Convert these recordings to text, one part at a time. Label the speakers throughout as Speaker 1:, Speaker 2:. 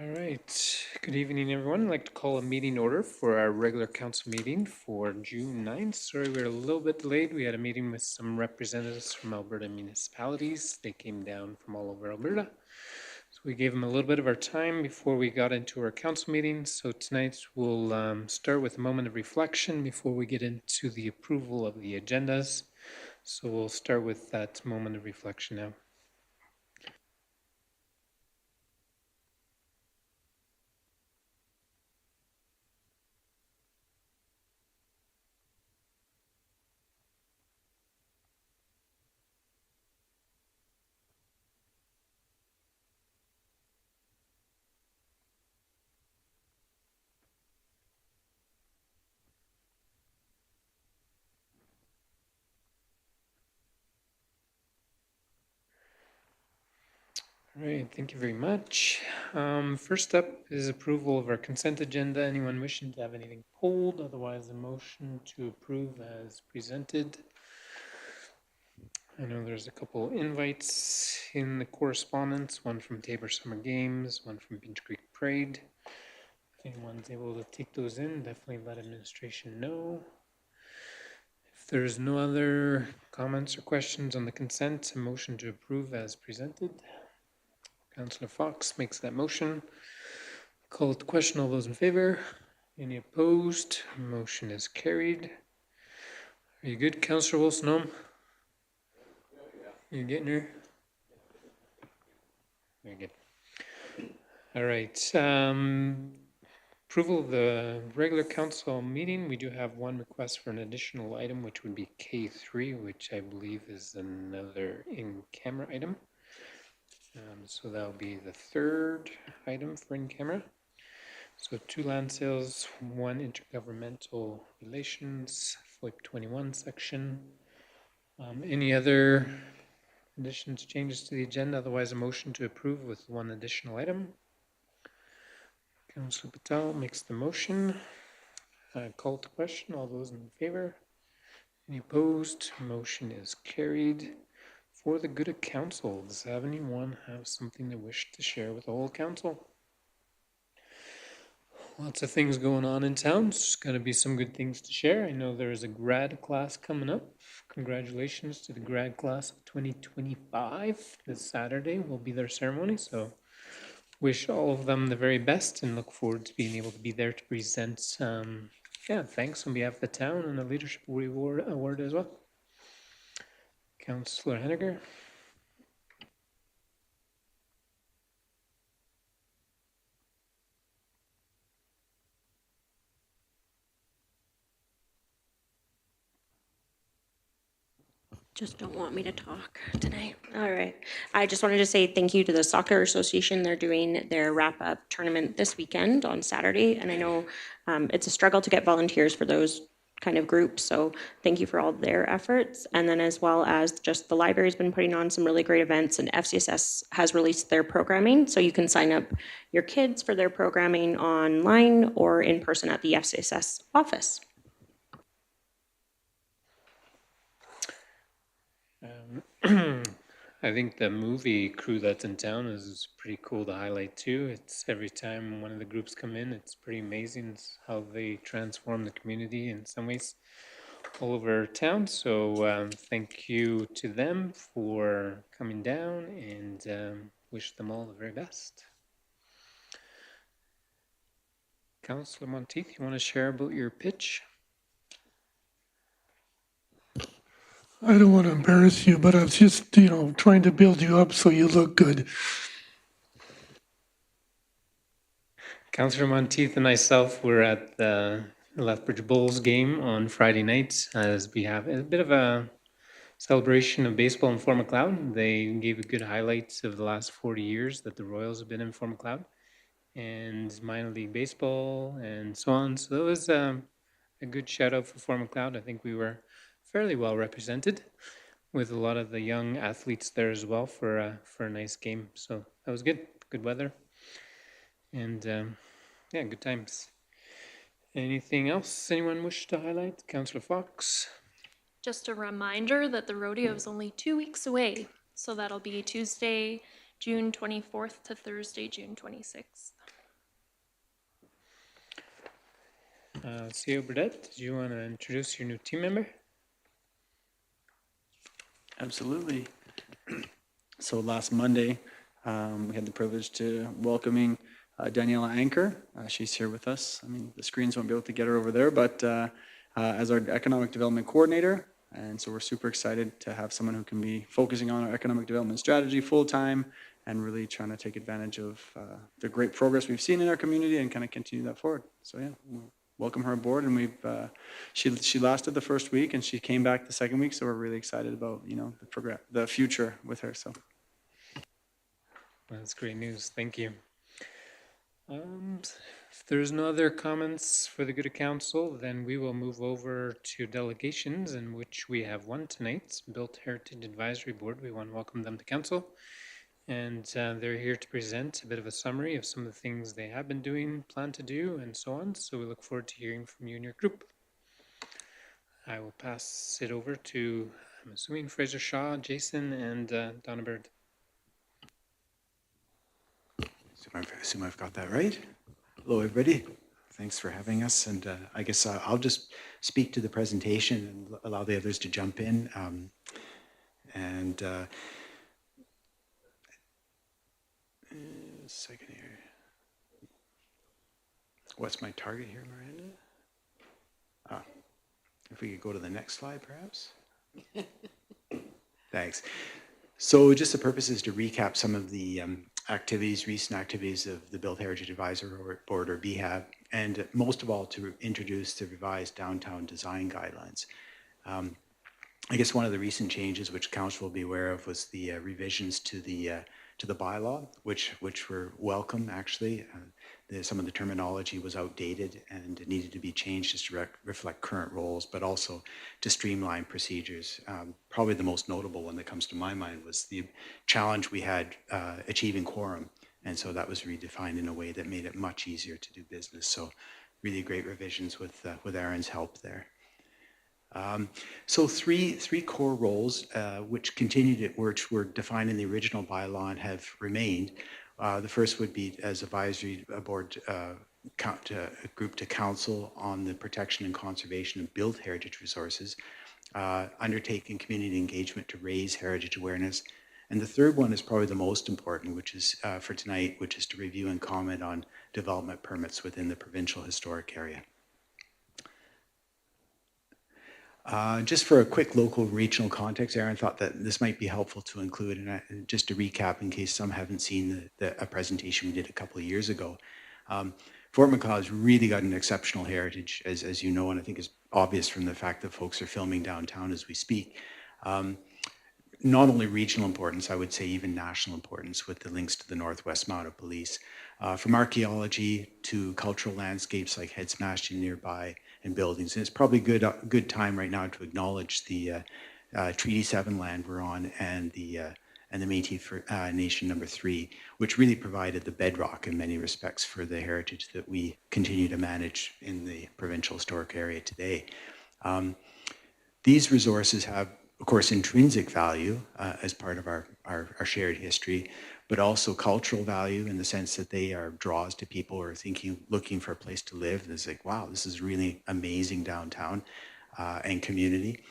Speaker 1: All right. Good evening, everyone. I'd like to call a meeting order for our regular council meeting for June 9th. Sorry, we're a little bit delayed. We had a meeting with some representatives from Alberta municipalities. They came down from all over Alberta. So we gave them a little bit of our time before we got into our council meeting. So tonight we'll start with a moment of reflection before we get into the approval of the agendas. So we'll start with that moment of reflection now. All right, thank you very much. First up is approval of our consent agenda. Anyone wishing to have anything pulled? Otherwise, a motion to approve as presented. I know there's a couple invites in the correspondence, one from Tabor Summer Games, one from Pinch Creek Parade. If anyone's able to take those in, definitely let administration know. If there's no other comments or questions on the consent, a motion to approve as presented. Councillor Fox makes that motion. Call it the question. All those in favor? Any opposed? Motion is carried. Are you good, Councillor Wilson? You getting her? Very good. All right. Approval of the regular council meeting. We do have one request for an additional item, which would be K3, which I believe is another in-camera item. So that'll be the third item for in-camera. So 2 land sales, 1 intergovernmental relations, FOIP 21 section. Any other additions, changes to the agenda? Otherwise, a motion to approve with 1 additional item. Councillor Patel makes the motion. Call to question. All those in favor? Any opposed? Motion is carried. For the good of council, does anyone have something they wish to share with the whole council? Lots of things going on in town. There's going to be some good things to share. I know there is a grad class coming up. Congratulations to the grad class of 2025. This Saturday will be their ceremony. So wish all of them the very best and look forward to being able to be there to present thanks on behalf of the town and the leadership award as well. Councillor Henniger.
Speaker 2: Just don't want me to talk today. All right. I just wanted to say thank you to the Soccer Association. They're doing their wrap-up tournament this weekend on Saturday, and I know it's a struggle to get volunteers for those kind of groups, so thank you for all their efforts. And then as well as just the library's been putting on some really great events, and FCSS has released their programming, so you can sign up your kids for their programming online or in person at the FCSS office.
Speaker 1: I think the movie crew that's in town is pretty cool to highlight too. It's every time one of the groups come in, it's pretty amazing how they transform the community in some ways all over town. So thank you to them for coming down and wish them all the very best. Councillor Monteith, you want to share about your pitch?
Speaker 3: I don't want to embarrass you, but I was just, trying to build you up so you look good.
Speaker 1: Councillor Monteith and myself were at the Lethbridge Bulls game on Friday night as we have a bit of a celebration of baseball in Fort Macleod. They gave a good highlights of the last 40 years that the Royals have been in Fort Macleod and minor league baseball and so on. So that was a good shout out for Fort Macleod. I think we were fairly well represented with a lot of the young athletes there as well for a nice game. So that was good. Good weather. And good times. Anything else anyone wish to highlight? Councillor Fox?
Speaker 4: Just a reminder that the rodeo is only 2 weeks away. So that'll be Tuesday, June 24th to Thursday, June 26th.
Speaker 1: CEO Burdette, did you want to introduce your new team member?
Speaker 5: Absolutely. So last Monday, we had the privilege to welcoming Daniela Anker. She's here with us. I mean, the screens won't be able to get her over there, but as our economic development coordinator. And so we're super excited to have someone who can be focusing on our economic development strategy full-time and really trying to take advantage of the great progress we've seen in our community and kind of continue that forward. So yeah, we'll welcome her aboard, and we've she lasted the first week and she came back the second week, so we're really excited about the future with her. So
Speaker 1: That's great news. Thank you. If there's no other comments for the good of council, then we will move over to delegations, in which we have one tonight, Built Heritage Advisory Board. We want to welcome them to council. And they're here to present a bit of a summary of some of the things they have been doing, plan to do, and so on. So we look forward to hearing from you and your group. I will pass it over to, I'm assuming, Fraser Shaw, Jason, and Donna Bird.
Speaker 6: I assume I've got that right. Hello, everybody. Thanks for having us. And I guess I'll just speak to the presentation and allow the others to jump in. A second here. What's my target here, Miranda? If we could go to the next slide, perhaps. Thanks. So just the purpose is to recap some of the recent activities of the Built Heritage Advisory Board, or BHAB, and most of all to introduce the revised downtown design guidelines. I guess one of the recent changes which council will be aware of was the revisions to the bylaw, which were welcome actually. Some of the terminology was outdated and it needed to be changed just to reflect current roles, but also to streamline procedures. Probably the most notable one that comes to my mind was the challenge we had achieving quorum. And so that was redefined in a way that made it much easier to do business. So really great revisions with Aaron's help there. So three core roles which were defined in the original bylaw and have remained. The first would be as advisory board group to council on the protection and conservation of built heritage resources, undertaking community engagement to raise heritage awareness. And the third one is probably the most important, which is for tonight, which is to review and comment on development permits within the provincial historic area. Just for a quick local regional context, Aaron thought that this might be helpful to include, and just to recap in case some haven't seen a presentation we did a couple of years ago. Fort McLeod has really got an exceptional heritage, as you know, and I think is obvious from the fact that folks are filming downtown as we speak. Not only regional importance, I would say even national importance with the links to the Northwest Mounted Police. From archaeology to cultural landscapes like Head Smashing nearby, and buildings. And it's probably good time right now to acknowledge the Treaty 7 land we're on and the Métis Nation number 3, which really provided the bedrock in many respects for the heritage that we continue to manage in the provincial historic area today. These resources have, of course, intrinsic value as part of our shared history, but also cultural value in the sense that they are draws to people who are looking for a place to live. And it's like, wow, this is really amazing downtown and community.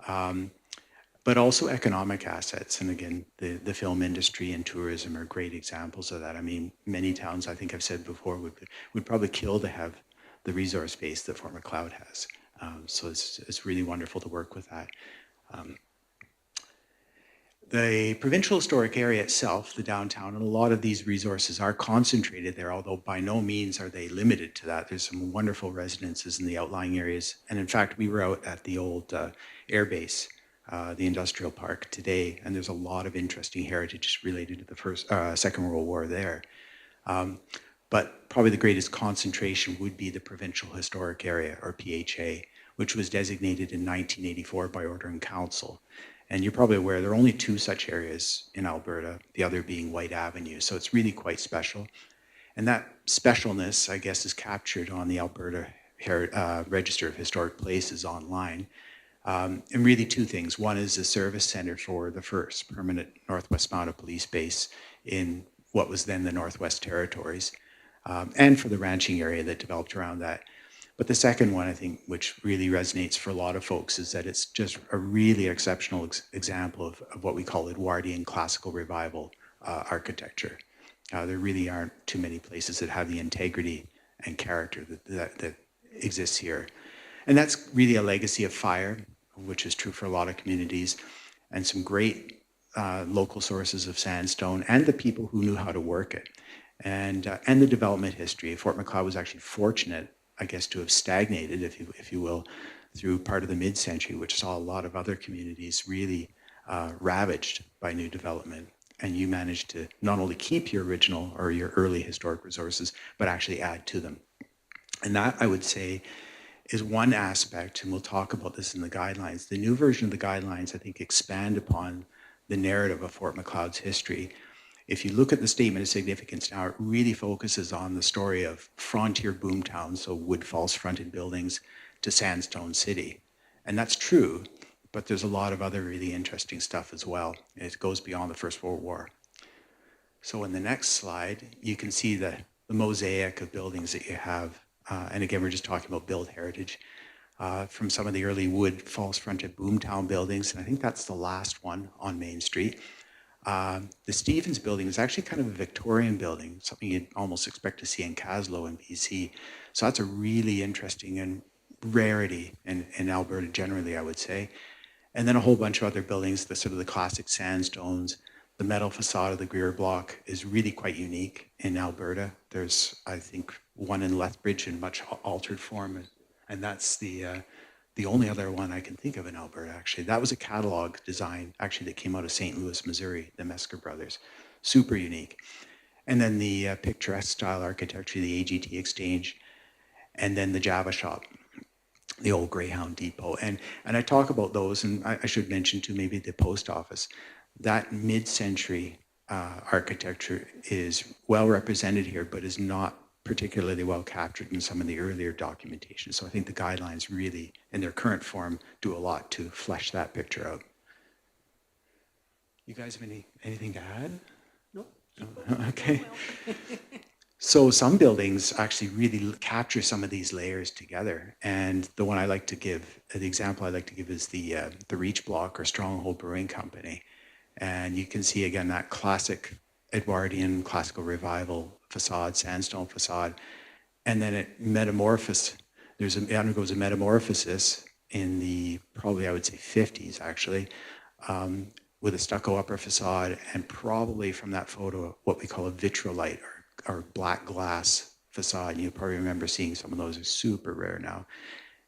Speaker 6: But also economic assets. And again, the film industry and tourism are great examples of that. I mean, many towns, I think I've said before, would probably kill to have the resource base that Fort McLeod has. So it's really wonderful to work with that. The provincial historic area itself, the downtown, and a lot of these resources are concentrated there, although by no means are they limited to that. There's some wonderful residences in the outlying areas. And in fact, we were out at the old air base, the industrial park today, and there's a lot of interesting heritage related to the Second World War there. But probably the greatest concentration would be the Provincial Historic Area, or PHA, which was designated in 1984 by Order in Council. And you're probably aware there are only 2 such areas in Alberta, the other being White Avenue. So it's really quite special. And that specialness, I guess, is captured on the Alberta Register of Historic Places online. And really 2 things. One is a service center for the first permanent Northwest Mounted Police base in what was then the Northwest Territories, and for the ranching area that developed around that. But the second one, I think, which really resonates for a lot of folks, is that it's just a really exceptional example of what we call Edwardian classical revival architecture. There really aren't too many places that have the integrity and character that exists here. And that's really a legacy of fire, which is true for a lot of communities, and some great local sources of sandstone and the people who knew how to work it. And the development history. Fort Macleod was actually fortunate, I guess, to have stagnated, if you will, through part of the mid-century, which saw a lot of other communities really ravaged by new development. And you managed to not only keep your original or your early historic resources, but actually add to them. And that, I would say, is one aspect, and we'll talk about this in the guidelines. The new version of the guidelines, I think, expand upon the narrative of Fort Macleod's history. If you look at the statement of significance now, it really focuses on the story of frontier boomtown, so wood false fronted buildings, to sandstone city. And that's true, but there's a lot of other really interesting stuff as well. It goes beyond the First World War. So in the next slide, you can see the mosaic of buildings that you have. And again, we're just talking about built heritage from some of the early wood false fronted boomtown buildings. And I think that's the last one on Main Street. The Stevens building is actually kind of a Victorian building, something you'd almost expect to see in Caslow in BC. So that's a really interesting and rarity in Alberta generally, I would say. And then a whole bunch of other buildings, the sort of the classic sandstones. The metal facade of the Greer block is really quite unique in Alberta. There's, I think, one in Lethbridge in much altered form, and that's the only other one I can think of in Alberta, actually. That was a catalog design, actually, that came out of St. Louis, Missouri, the Mesker brothers. Super unique. And then the picturesque style architecture, the AGT Exchange, and then the Java Shop, the old Greyhound Depot. And I talk about those, and I should mention too, maybe the post office. That mid-century architecture is well represented here, but is not particularly well captured in some of the earlier documentation. So I think the guidelines really, in their current form, do a lot to flesh that picture out. You guys have anything to add? No. Okay. So some buildings actually really capture some of these layers together. And the one I like to give, the example I like to give is the Reach Block or Stronghold Brewing Company. And you can see again that classic Edwardian classical revival facade, sandstone facade, and then it it undergoes a metamorphosis in the, probably I would say 50s actually, with a stucco upper facade, and probably from that photo, what we call a vitrolite or black glass facade. You probably remember seeing some of those, are super rare now.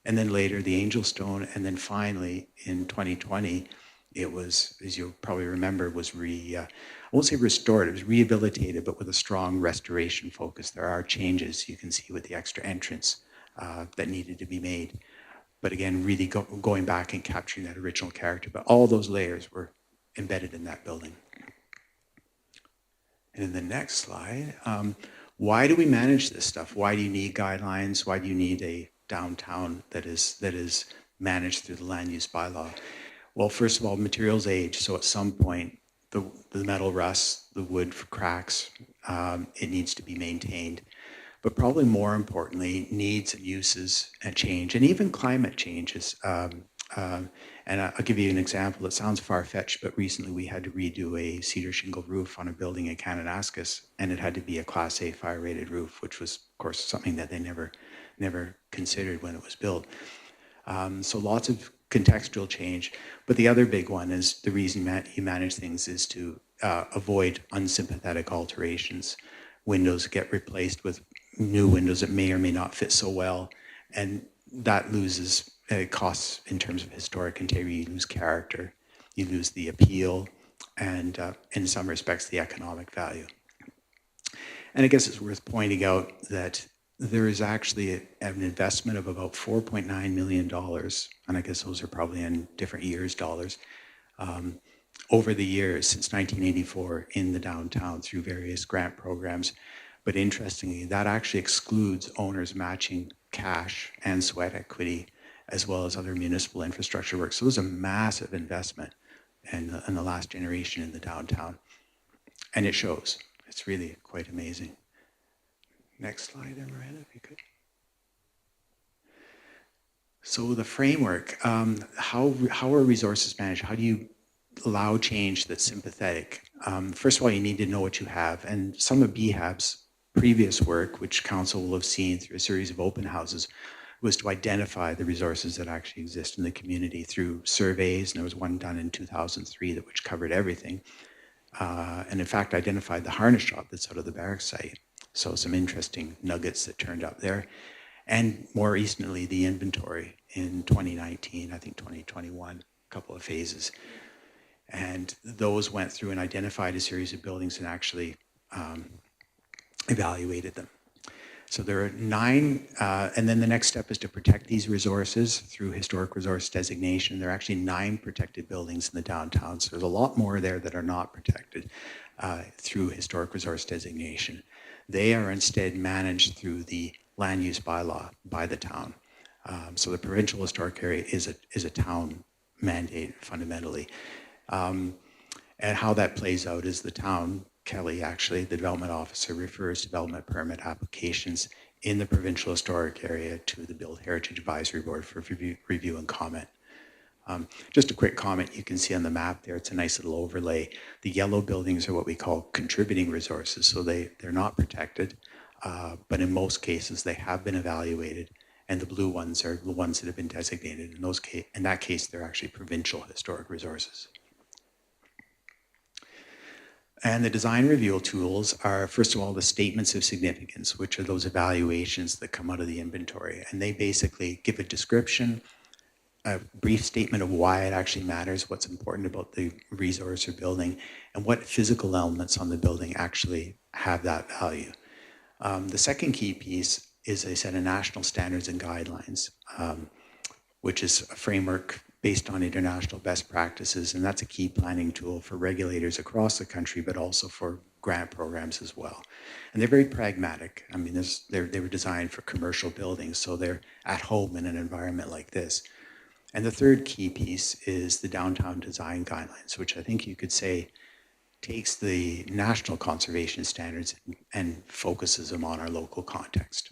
Speaker 6: And then later the Angel Stone, and then finally in 2020, it was, as you probably remember, was I won't say restored, it was rehabilitated, but with a strong restoration focus. There are changes you can see with the extra entrance that needed to be made. But again, really going back and capturing that original character. But all those layers were embedded in that building. And in the next slide, why do we manage this stuff? Why do you need guidelines? Why do you need a downtown that is managed through the land use bylaw? Well, first of all, materials age. So at some point, the metal rusts, the wood cracks, it needs to be maintained. But probably more importantly, needs and uses and change, and even climate changes. And I'll give you an example. It sounds far-fetched, but recently we had to redo a cedar shingle roof on a building in Kananaskis, and it had to be a Class A fire-rated roof, which was, of course, something that they never considered when it was built. So lots of contextual change. But the other big one is the reason you manage things is to avoid unsympathetic alterations. Windows get replaced with new windows that may or may not fit so well, and that loses costs in terms of historic integrity. You lose character, you lose the appeal, and in some respects, the economic value. And I guess it's worth pointing out that there is actually an investment of about $4.9 million, and I guess those are probably in different years, dollars, over the years since 1984 in the downtown through various grant programs. But interestingly, that actually excludes owners matching cash and sweat equity, as well as other municipal infrastructure work. So it was a massive investment in the last generation in the downtown. And it shows. It's really quite amazing. Next slide, Miranda, if you could. So the framework, how are resources managed? How do you allow change that's sympathetic? First of all, you need to know what you have. And some of BHAB's previous work, which council will have seen through a series of open houses, was to identify the resources that actually exist in the community through surveys. And there was one done in 2003 that which covered everything. And in fact, identified the harness shop that's out of the barracks site. So some interesting nuggets that turned up there. And more recently, the inventory in 2019, I think 2021, a couple of phases. And those went through and identified a series of buildings and actually evaluated them. So there are 9, and then the next step is to protect these resources through historic resource designation. There are actually 9 protected buildings in the downtown, so there's a lot more there that are not protected through historic resource designation. They are instead managed through the land use bylaw by the town. So the provincial historic area is a town mandate fundamentally. And how that plays out is the town, Kelly actually, the development officer, refers development permit applications in the provincial historic area to the Built Heritage Advisory Board for review and comment. Just a quick comment, you can see on the map there, it's a nice little overlay. The yellow buildings are what we call contributing resources, so they're not protected, but in most cases they have been evaluated, and the blue ones are the ones that have been designated. In that case, they're actually provincial historic resources. And the design review tools are, first of all, the statements of significance, which are those evaluations that come out of the inventory. And they basically give a description, a brief statement of why it actually matters, what's important about the resource or building, and what physical elements on the building actually have that value. The second key piece is a set of national standards and guidelines, which is a framework based on international best practices, and that's a key planning tool for regulators across the country, but also for grant programs as well. And they're very pragmatic. I mean, they were designed for commercial buildings, so they're at home in an environment like this. And the third key piece is the downtown design guidelines, which I think you could say takes the national conservation standards and focuses them on our local context.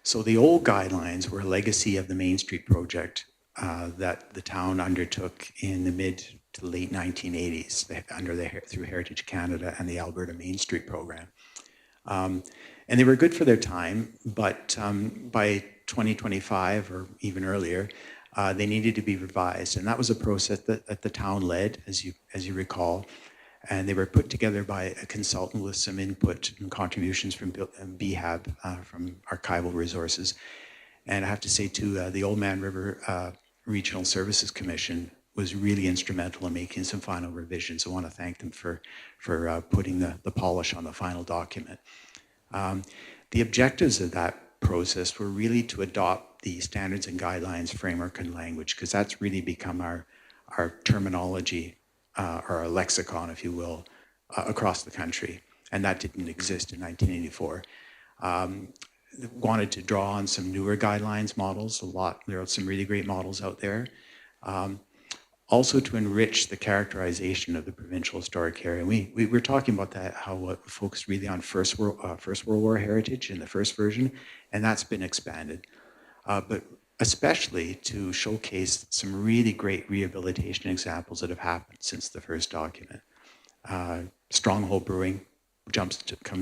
Speaker 6: So the old guidelines were a legacy of the Main Street project that the town undertook in the mid to late 1980s through Heritage Canada and the Alberta Main Street program. And they were good for their time, but by 2025 or even earlier, they needed to be revised. And that was a process that the town led, as you recall. And they were put together by a consultant with some input and contributions from BHAB, from Archival Resources. And I have to say too, the Oldman River Regional Services Commission was really instrumental in making some final revisions. I want to thank them for putting the polish on the final document. The objectives of that process were really to adopt the standards and guidelines framework and language, because that's really become our terminology or our lexicon, if you will, across the country. And that didn't exist in 1984. Wanted to draw on some newer guidelines models, there are some really great models out there. Also to enrich the characterization of the provincial historic area. We were talking about that, how focused really on First World War heritage in the first version, and that's been expanded. But especially to showcase some really great rehabilitation examples that have happened since the first document. Stronghold Brewing comes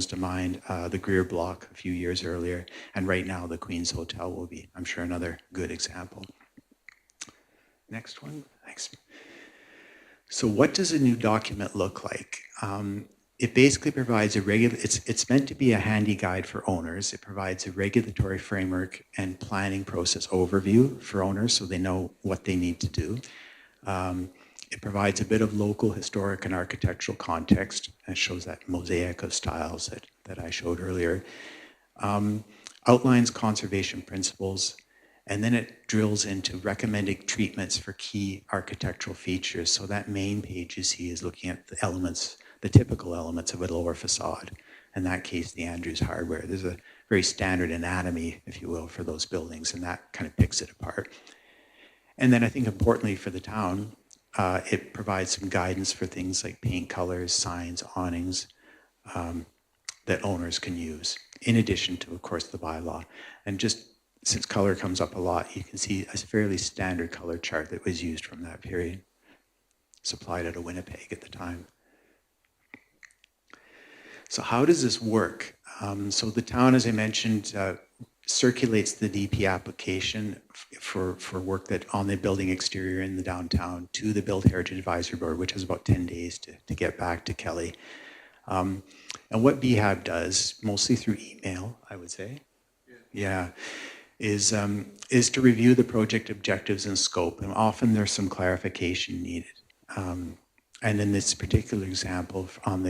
Speaker 6: to mind, the Greer Block a few years earlier, and right now the Queen's Hotel will be, I'm sure, another good example. Next one, thanks. So what does a new document look like? It basically provides it's meant to be a handy guide for owners. It provides a regulatory framework and planning process overview for owners so they know what they need to do. It provides a bit of local historic and architectural context and shows that mosaic of styles that I showed earlier. Outlines conservation principles, and then it drills into recommended treatments for key architectural features. So that main page you see is looking at the elements, the typical elements of a lower facade. In that case, the Andrews Hardware. There's a very standard anatomy, if you will, for those buildings, and that kind of picks it apart. And then I think importantly for the town, it provides some guidance for things like paint colors, signs, awnings that owners can use, in addition to, of course, the bylaw. And just since color comes up a lot, you can see a fairly standard color chart that was used from that period, supplied out of Winnipeg at the time. So how does this work? So the town, as I mentioned, circulates the DP application for work that on the building exterior in the downtown to the Built Heritage Advisory Board, which has about 10 days to get back to Kelly. And what BHAB does, mostly through email, I would say, is to review the project objectives and scope, and often there's some clarification needed. And in this particular example, on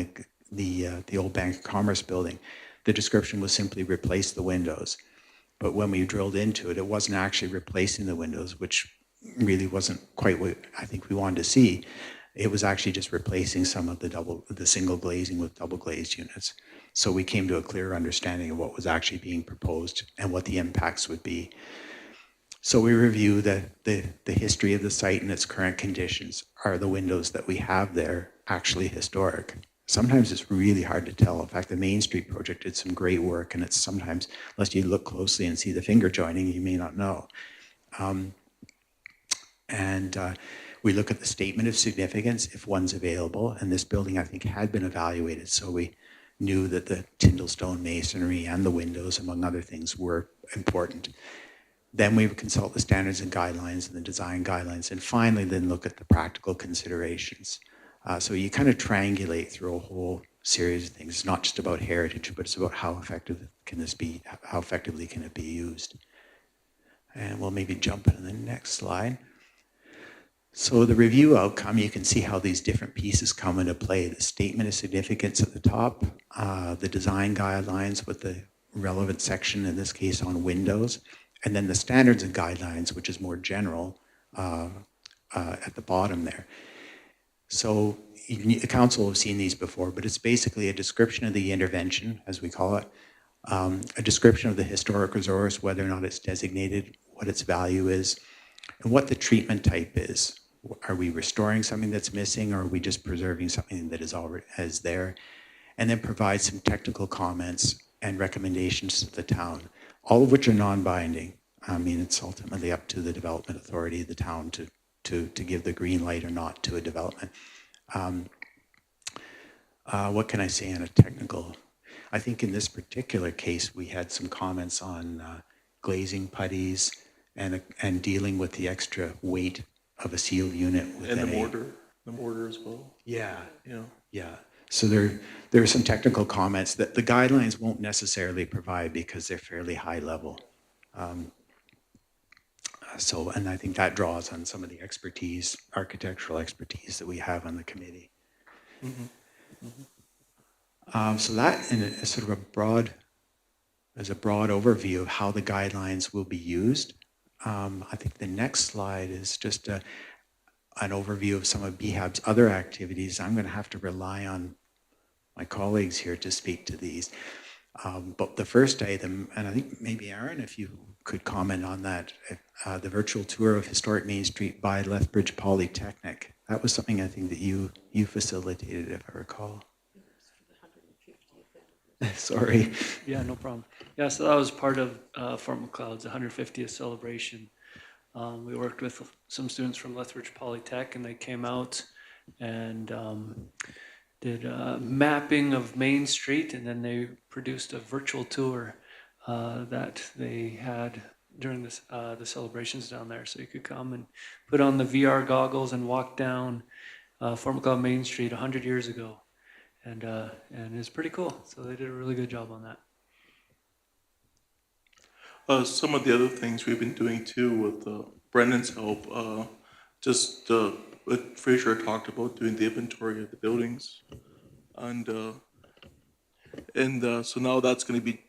Speaker 6: the old Bank of Commerce building, the description was simply replace the windows. But when we drilled into it, it wasn't actually replacing the windows, which really wasn't quite what I think we wanted to see. It was actually just replacing some of the single glazing with double glazed units. So we came to a clear understanding of what was actually being proposed and what the impacts would be. So we review the history of the site and its current conditions. Are the windows that we have there actually historic? Sometimes it's really hard to tell. In fact, the Main Street project did some great work, and it's sometimes, unless you look closely and see the finger joining, you may not know. We look at the statement of significance if one's available, and this building I think had been evaluated, so we knew that the Tyndall stone masonry and the windows, among other things, were important. Then we consult the standards and guidelines and the design guidelines, and finally then look at the practical considerations. So you kind of triangulate through a whole series of things. It's not just about heritage, but it's about how effective can this be, how effectively can it be used. And we'll maybe jump into the next slide. So the review outcome, you can see how these different pieces come into play. The statement of significance at the top, the design guidelines with the relevant section, in this case on windows, and then the standards and guidelines, which is more general, at the bottom there. So the council have seen these before, but it's basically a description of the intervention, as we call it, a description of the historic resource, whether or not it's designated, what its value is, and what the treatment type is. Are we restoring something that's missing, or are we just preserving something that is already there? And then provide some technical comments and recommendations to the town, all of which are non-binding. I mean, it's ultimately up to the development authority of the town to give the green light or not to a development. What can I say on a technical? I think in this particular case, we had some comments on glazing putties and dealing with the extra weight of a sealed unit within
Speaker 7: And the mortar as well.
Speaker 6: Yeah.
Speaker 7: Yeah.
Speaker 6: Yeah. So there are some technical comments that the guidelines won't necessarily provide because they're fairly high level. And I think that draws on some of the expertise, architectural expertise that we have on the committee. Mm-hmm. Mm-hmm. So that in a sort of a broad overview of how the guidelines will be used. I think the next slide is just an overview of some of BHAB's other activities. I'm going to have to rely on my colleagues here to speak to these. But the first item, and I think maybe Aaron, if you could comment on that, the virtual tour of historic Main Street by Lethbridge Polytechnic. That was something I think that you facilitated, if I recall. Sorry.
Speaker 8: Yeah, no problem. Yeah, so that was part of Fort Macleod's 150th celebration. We worked with some students from Lethbridge Polytech, and they came out and did mapping of Main Street, and then they produced a virtual tour that they had during this, the celebrations down there. So you could come and put on the VR goggles and walk down Fort Macleod Main Street 100 years ago. And it's pretty cool. So they did a really good job on that.
Speaker 7: Some of the other things we've been doing too with Brendan's help, what Fraser talked about, doing the inventory of the buildings. So now that's going to be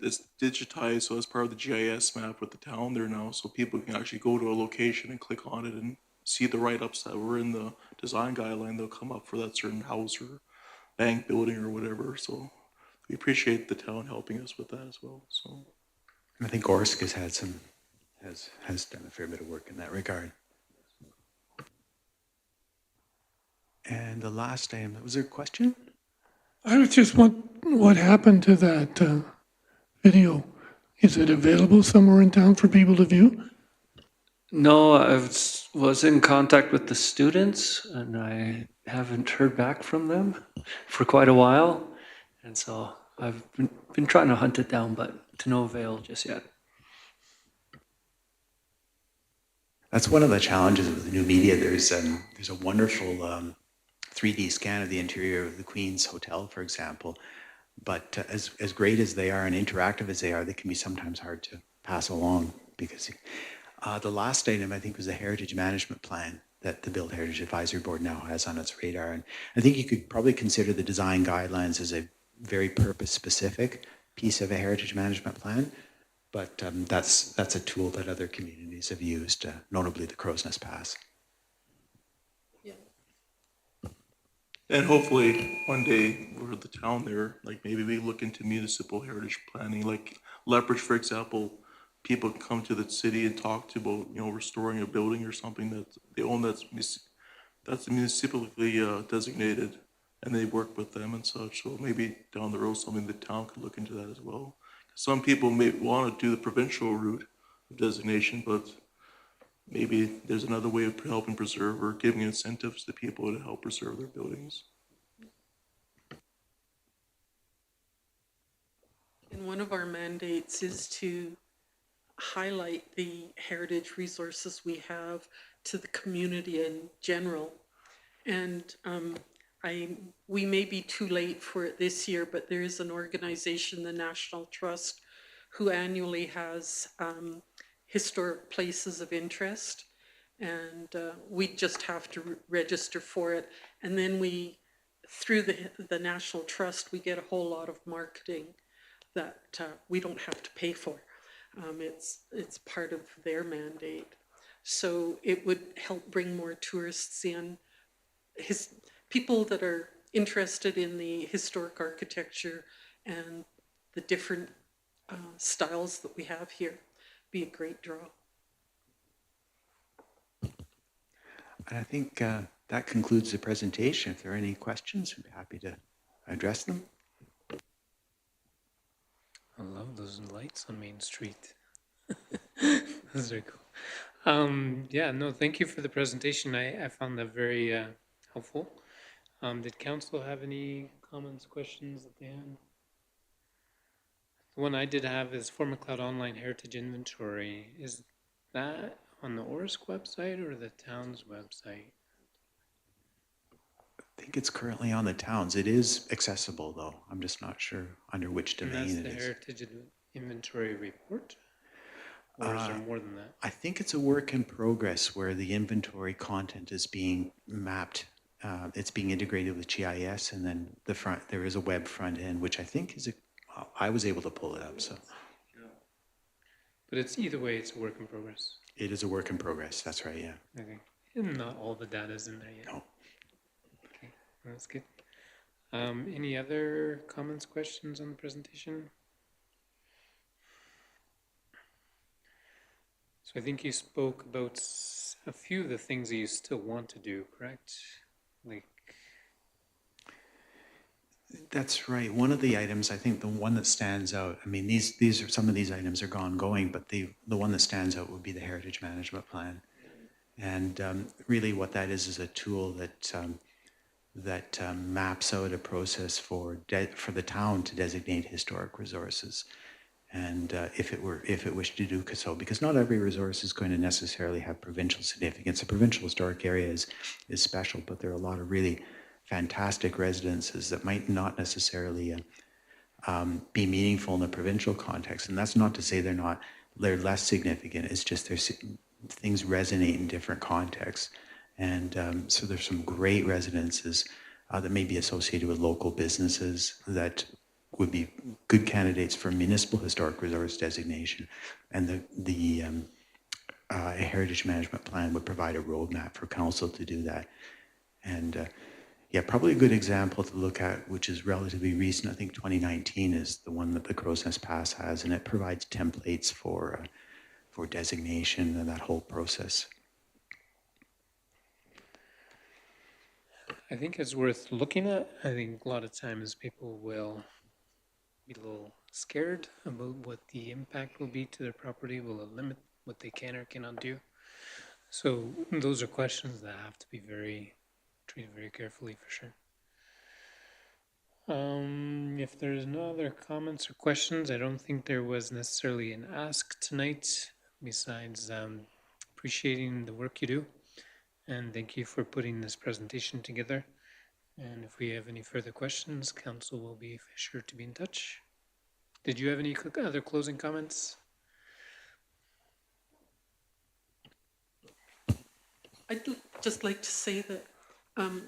Speaker 7: digitized, so as part of the GIS map with the town there now, so people can actually go to a location and click on it and see the write-ups that were in the design guideline. They'll come up for that certain house or bank building or whatever. So we appreciate the town helping us with that as well. So
Speaker 6: I think Orsk has done a fair bit of work in that regard. And the last item, was there a question?
Speaker 3: I was just what happened to that video? Is it available somewhere in town for people to view?
Speaker 8: No, was in contact with the students and I haven't heard back from them for quite a while. And so I've been trying to hunt it down, but to no avail just yet.
Speaker 6: That's one of the challenges with the new media. There's a wonderful 3D scan of the interior of the Queen's Hotel, for example. But as great as they are and interactive as they are, they can be sometimes hard to pass along because the last item, I think, was the Heritage Management Plan that the Build Heritage Advisory Board now has on its radar. And I think you could probably consider the design guidelines as a very purpose-specific piece of a heritage management plan. But that's a tool that other communities have used, notably the Crow's Nest Pass.
Speaker 7: And hopefully one day we're the town there, like maybe we look into municipal heritage planning, like Lethbridge, for example, people come to the city and talk to about, restoring a building or something that they own that's municipally designated, and they work with them and such. So maybe down the road, something the town could look into that as well. Some people may want to do the provincial route of designation, but maybe there's another way of helping preserve or giving incentives to people to help preserve their buildings.
Speaker 9: And one of our mandates is to highlight the heritage resources we have to the community in general. And we may be too late for it this year, but there is an organization, the National Trust, who annually has historic places of interest. And we just have to register for it. And then through the National Trust, we get a whole lot of marketing that we don't have to pay for. It's part of their mandate. So it would help bring more tourists in. People that are interested in the historic architecture and the different styles that we have here be a great draw.
Speaker 6: And I think that concludes the presentation. If there are any questions, we'd be happy to address them.
Speaker 1: I love those lights on Main Street. Those are cool. Yeah, no, thank you for the presentation. I found that very helpful. Did council have any comments, questions that they had? The one I did have is Fort Macleod Online Heritage Inventory. Is that on the ORSC website or the town's website?
Speaker 6: I think it's currently on the town's. It is accessible, though. I'm just not sure under which
Speaker 1: And
Speaker 6: domain
Speaker 1: that's the
Speaker 6: it is.
Speaker 1: Heritage Inventory Report? Or is there more than that?
Speaker 6: I think it's a work in progress where the inventory content is being mapped. It's being integrated with GIS, and then there is a web front end, which I think is I was able to pull it up. So,
Speaker 1: But it's either way, it's a work in progress.
Speaker 6: it is a work in progress. That's right. Yeah.
Speaker 1: Okay. And not all the data is in there yet.
Speaker 6: No.
Speaker 1: Okay, that's good. Any other comments, questions on the presentation? So I think you spoke about a few of the things that you still want to do, correct? Like,
Speaker 6: That's right. One of the items, I think the one that stands out, I mean, these are some of these items are ongoing, but the one that stands out would be the Heritage Management Plan. And really what that is a tool that maps out a process for the town to designate historic resources. And if it wished to do so, because not every resource is going to necessarily have provincial significance. The provincial historic area is special, but there are a lot of really fantastic residences that might not necessarily be meaningful in the provincial context. And that's not to say they're less significant. It's just things resonate in different contexts. And so there's some great residences that may be associated with local businesses that would be good candidates for municipal historic resource designation. And the Heritage Management Plan would provide a roadmap for council to do that. And yeah, probably a good example to look at, which is relatively recent, I think 2019 is the one that the Crow's Nest Pass has, and it provides templates for designation and that whole process.
Speaker 1: I think it's worth looking at. I think a lot of times people will be a little scared about what the impact will be to their property. Will it limit what they can or cannot do? So those are questions that have to be treated very carefully for sure. If there's no other comments or questions, I don't think there was necessarily an ask tonight, besides appreciating the work you do. And thank you for putting this presentation together. And if we have any further questions, council will be sure to be in touch. Did you have any other closing comments?
Speaker 9: I'd just like to say that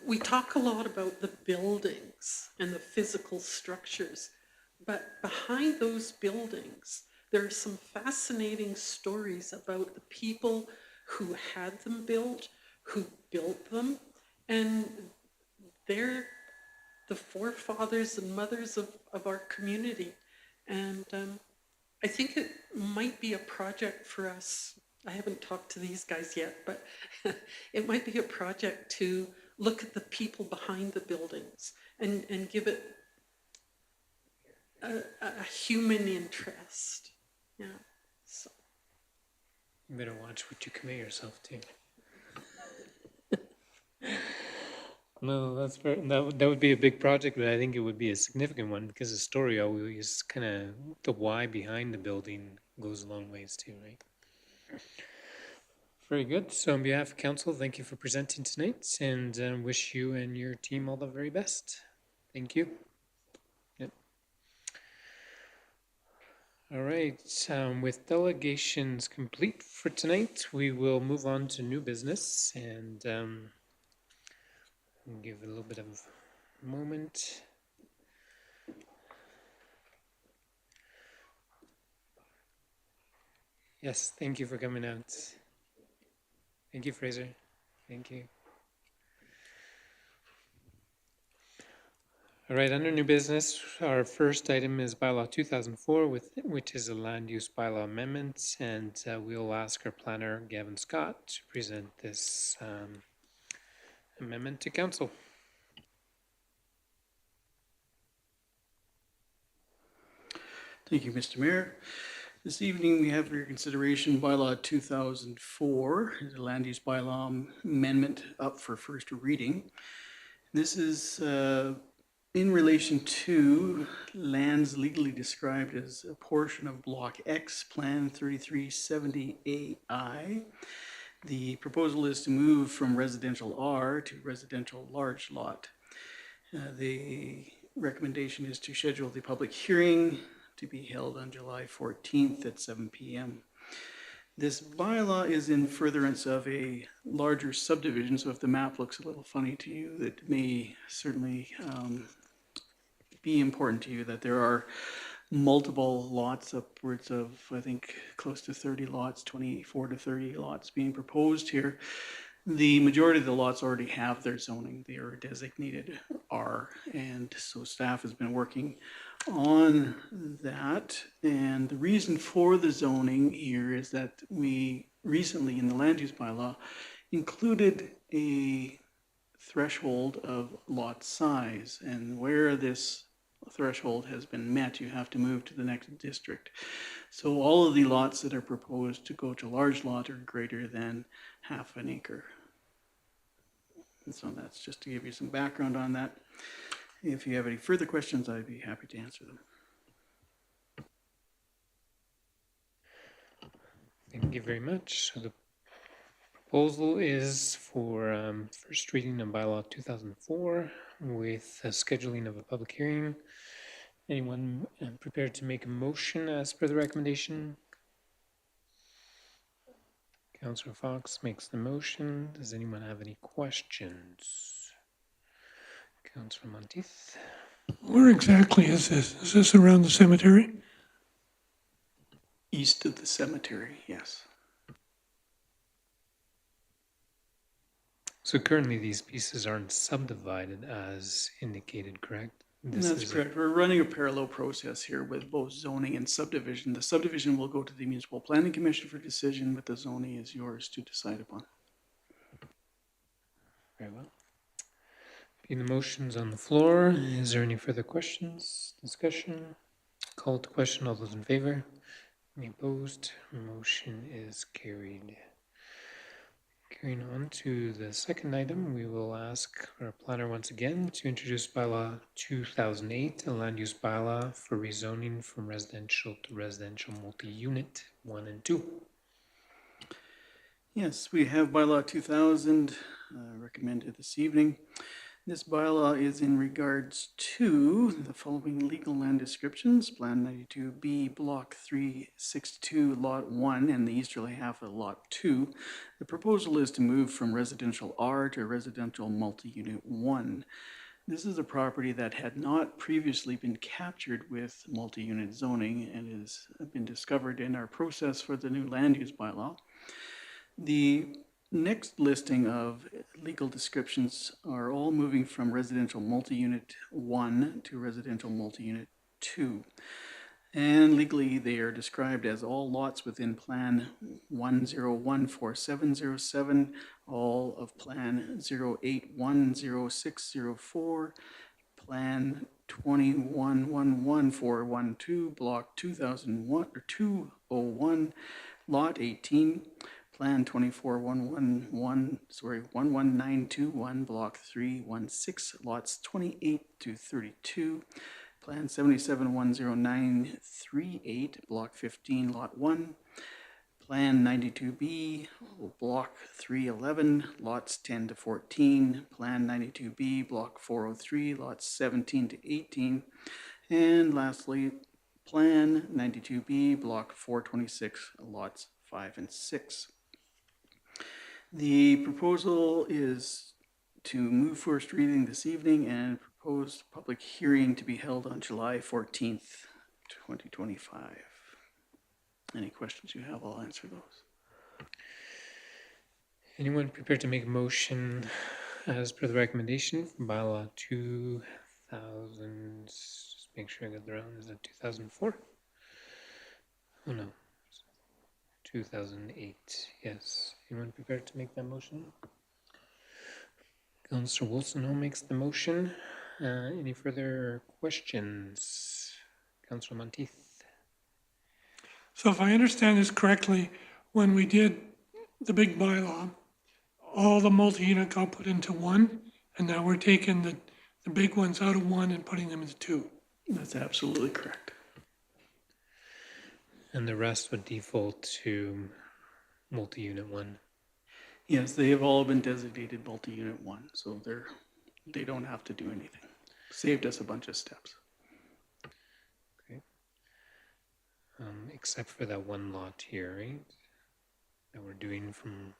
Speaker 9: we talk a lot about the buildings and the physical structures, but behind those buildings, there are some fascinating stories about the people who had them built, who built them, and they're the forefathers and mothers of our community. And I think it might be a project for us. I haven't talked to these guys yet, but it might be a project to look at the people behind the buildings and give it a human interest. Yeah. So.
Speaker 1: You better watch what you commit yourself to. No, that's fair. That would be a big project, but I think it would be a significant one because the story always kind of the why behind the building goes a long ways too, right? Very good. So on behalf of council, thank you for presenting tonight and wish you and your team all the very best. Thank you. Yep. All right. With delegations complete for tonight, we will move on to new business and give it a little bit of a moment. Yes, thank you for coming out. Thank you, Fraser. Thank you. All right, under new business, our first item is bylaw 2004, which is a land use bylaw amendment, and we'll ask our planner, Gavin Scott, to present this amendment to council.
Speaker 10: Thank you, Mr. Mayor. This evening, we have for your consideration bylaw 2004, the land use bylaw amendment up for first reading. This is in relation to lands legally described as a portion of Block X, Plan 3370AI. The proposal is to move from residential R to residential large lot. The recommendation is to schedule the public hearing to be held on July 14th at 7 p.m. This bylaw is in furtherance of a larger subdivision, so if the map looks a little funny to you, it may certainly be important to you that there are multiple lots, upwards of, I think, close to 30 lots, 24 to 30 lots being proposed here. The majority of the lots already have their zoning. They are designated R, and so staff has been working on that. And the reason for the zoning here is that we recently, in the land use bylaw, included a threshold of lot size, and where this threshold has been met, you have to move to the next district. So all of the lots that are proposed to go to large lot are greater than half an acre. And so that's just to give you some background on that. If you have any further questions, I'd be happy to answer them.
Speaker 1: Thank you very much. So the proposal is for first reading of bylaw 2004 with a scheduling of a public hearing. Anyone prepared to make a motion as per the recommendation? Councillor Fox makes the motion. Does anyone have any questions? Councillor Monteith.
Speaker 3: Where exactly is this? Is this around the cemetery?
Speaker 10: East of the cemetery, yes.
Speaker 1: So currently these pieces aren't subdivided as indicated, correct?
Speaker 10: That's correct. We're running a parallel process here with both zoning and subdivision. The subdivision will go to the Municipal Planning Commission for decision, but the zoning is yours to decide upon.
Speaker 1: Very well. Being the motions on the floor, is there any further questions, discussion? Called to question. All those in favor? Any opposed? Motion is carried. Carrying on to the second item, we will ask our planner once again to introduce bylaw 2008, a land use bylaw for rezoning from residential to residential multi-unit 1 and 2.
Speaker 10: Yes, we have bylaw 2000 recommended this evening. This bylaw is in regards to the following legal land descriptions: Plan 92B, Block 362, Lot 1, and the easterly half of Lot 2. The proposal is to move from residential R to residential multi-unit 1. This is a property that had not previously been captured with multi-unit zoning and has been discovered in our process for the new land use bylaw. The next listing of legal descriptions are all moving from residential multi-unit 1 to residential multi-unit 2. And legally, they are described as all lots within Plan 1014707, all of Plan 0810604, Plan 2111412, Block 2001 or 201, Lot 18, Plan 11921, Block 316, Lots 28 to 32, Plan 77-10938, Block 15, Lot 1, Plan 92B, Block 311, Lots 10 to 14, Plan 92B, Block 403, Lots 17 to 18, and lastly, Plan 92B, Block 426, Lots 5 and 6. The proposal is to move first reading this evening and proposed public hearing to be held on July 14th, 2025. Any questions you have, I'll answer those.
Speaker 1: Anyone prepared to make a motion as per the recommendation from bylaw 2000? Just make sure I got the round. Is it 2004? Oh no, 2008. Yes. Anyone prepared to make that motion? Councillor Wilson, who makes the motion? Any further questions? Councillor Monteith.
Speaker 3: So if I understand this correctly, when we did the big bylaw, all the multi-unit got put into one, and now we're taking the big ones out of one and putting them into two.
Speaker 10: That's absolutely correct.
Speaker 1: And the rest would default to multi-unit 1.
Speaker 10: Yes, they have all been designated multi-unit 1, so they don't have to do anything. Saved us a bunch of steps.
Speaker 1: Okay. Except for that one lot here, right? That we're doing from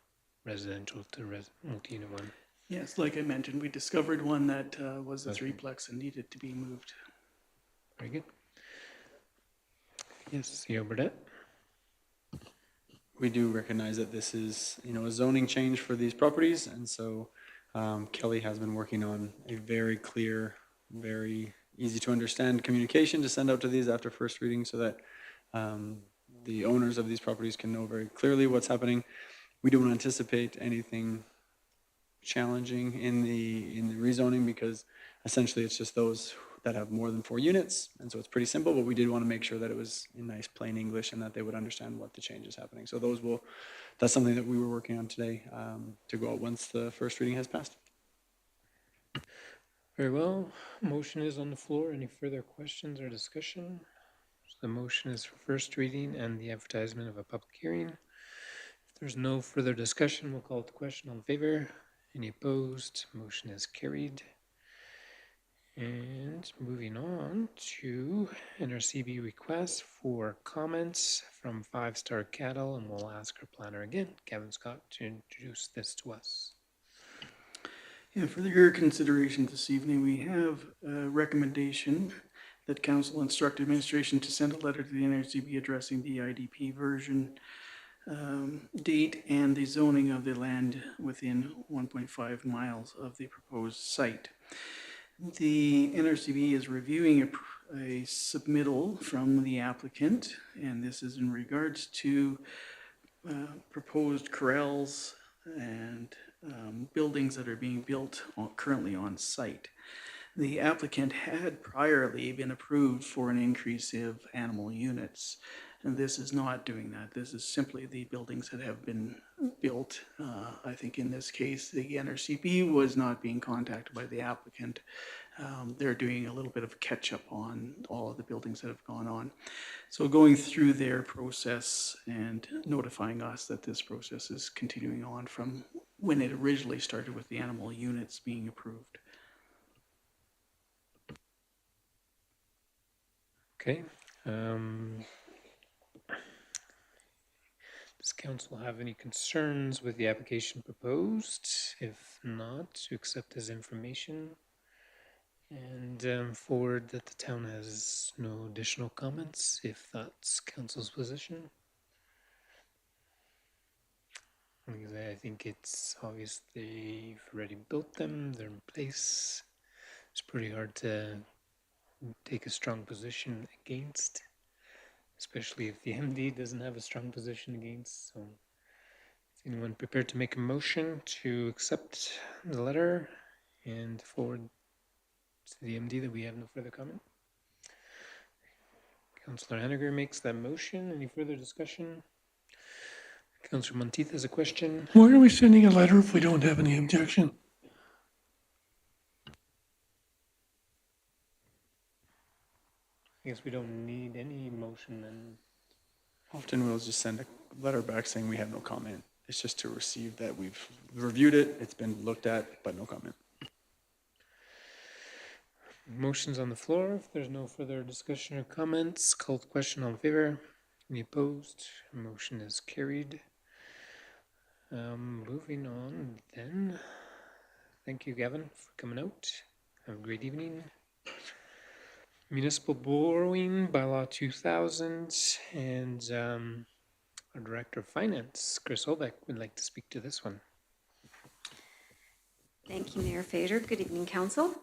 Speaker 1: residential to multi-unit 1.
Speaker 10: Yes, like I mentioned, we discovered one that was a threeplex and needed to be moved.
Speaker 1: Very good. Yes, CEO Burdette.
Speaker 5: We do recognize that this is, a zoning change for these properties, and so Kelly has been working on a very clear, very easy to understand communication to send out to these after first reading so that the owners of these properties can know very clearly what's happening. We don't anticipate anything challenging in the rezoning because essentially it's just those that have more than 4 units, and so it's pretty simple, but we did want to make sure that it was in nice plain English and that they would understand what the change is happening. So that's something that we were working on today to go out once the first reading has passed.
Speaker 1: Very well. Motion is on the floor. Any further questions or discussion? So the motion is for first reading and the advertisement of a public hearing. If there's no further discussion, we'll call it the question. All in favor? Any opposed? Motion is carried. And moving on to NRCB requests for comments from Five Star Cattle, and we'll ask our planner again, Kevin Scott, to introduce this to us.
Speaker 10: Yeah, for your consideration this evening, we have a recommendation that council instruct administration to send a letter to the NRCB addressing the IDP version date and the zoning of the land within 1.5 miles of the proposed site. The NRCB is reviewing a submittal from the applicant, and this is in regards to proposed corrals and buildings that are being built currently on site. The applicant had priorly been approved for an increase of animal units. And this is not doing that. This is simply the buildings that have been built. I think in this case, the NRCP was not being contacted by the applicant. They're doing a little bit of catch up on all of the buildings that have gone on. So going through their process and notifying us that this process is continuing on from when it originally started with the animal units being approved.
Speaker 1: Okay. Does council have any concerns with the application proposed? If not, to accept as information and forward that the town has no additional comments, if that's council's position. Because I think it's obvious they've already built them, they're in place. It's pretty hard to take a strong position against, especially if the MD doesn't have a strong position against. So is anyone prepared to make a motion to accept the letter and forward to the MD that we have no further comment? Councillor Henniger makes that motion. Any further discussion? Councillor Monteith has a question.
Speaker 3: Why are we sending a letter if we don't have any objection?
Speaker 1: I guess we don't need any motion then.
Speaker 5: Often we'll just send a letter back saying we have no comment. It's just to receive that we've reviewed it, it's been looked at, but no comment.
Speaker 1: Motion's on the floor. If there's no further discussion or comments, call the question. All in favor? Any opposed? Motion is carried. Moving on then. Thank you, Gavin, for coming out. Have a great evening. Municipal borrowing bylaw 2000, and our Director of Finance, Chris Holbeck, would like to speak to this one.
Speaker 11: Thank you, Mayor Fader. Good evening, Council.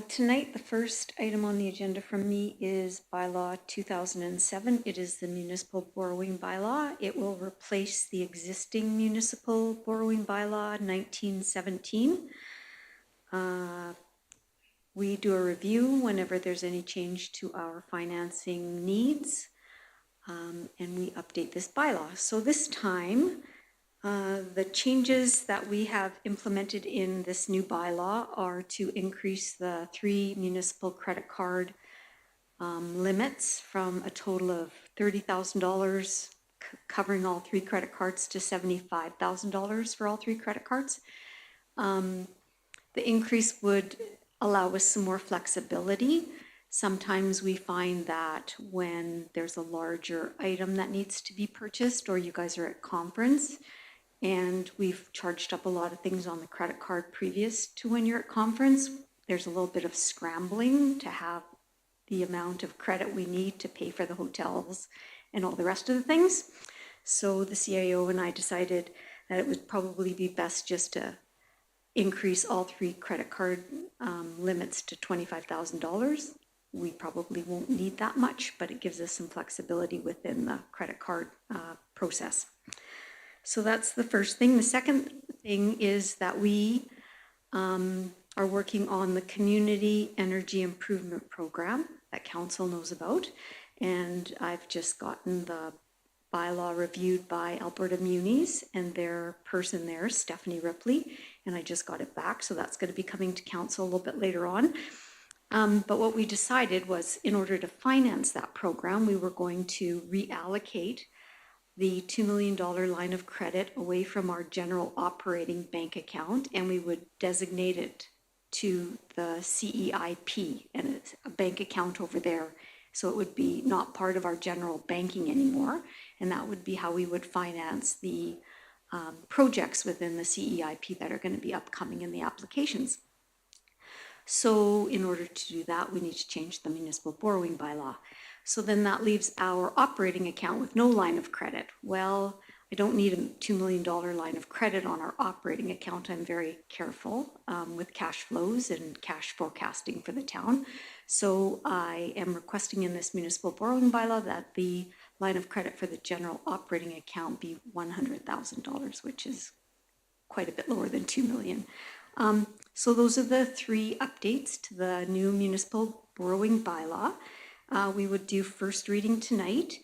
Speaker 11: Tonight, the first item on the agenda from me is bylaw 2007. It is the municipal borrowing bylaw. It will replace the existing municipal borrowing bylaw 1917. We do a review whenever there's any change to our financing needs, and we update this bylaw. So this time, the changes that we have implemented in this new bylaw are to increase the 3 municipal credit card limits from a total of $30,000 covering all 3 credit cards to $75,000 for all 3 credit cards. The increase would allow us some more flexibility. Sometimes we find that when there's a larger item that needs to be purchased, or you guys are at conference and we've charged up a lot of things on the credit card previous to when you're at conference, there's a little bit of scrambling to have the amount of credit we need to pay for the hotels and all the rest of the things. So the CIO and I decided that it would probably be best just to increase all 3 credit card limits to $25,000. We probably won't need that much, but it gives us some flexibility within the credit card process. So that's the first thing. The second thing is that we are working on the Community Energy Improvement Program that Council knows about. And I've just gotten the bylaw reviewed by Alberta Munis and their person there, Stephanie Ripley, and I just got it back. So that's going to be coming to Council a little bit later on. But what we decided was, in order to finance that program, we were going to reallocate the $2 million line of credit away from our general operating bank account, and we would designate it to the CEIP, and it's a bank account over there. So it would be not part of our general banking anymore, and that would be how we would finance the projects within the CEIP that are going to be upcoming in the applications. So in order to do that, we need to change the municipal borrowing bylaw. So then that leaves our operating account with no line of credit. Well, I don't need a $2 million line of credit on our operating account. I'm very careful with cash flows and cash forecasting for the town. So I am requesting in this municipal borrowing bylaw that the line of credit for the general operating account be $100,000, which is quite a bit lower than $2 million. So those are the three updates to the new municipal borrowing bylaw. We would do first reading tonight.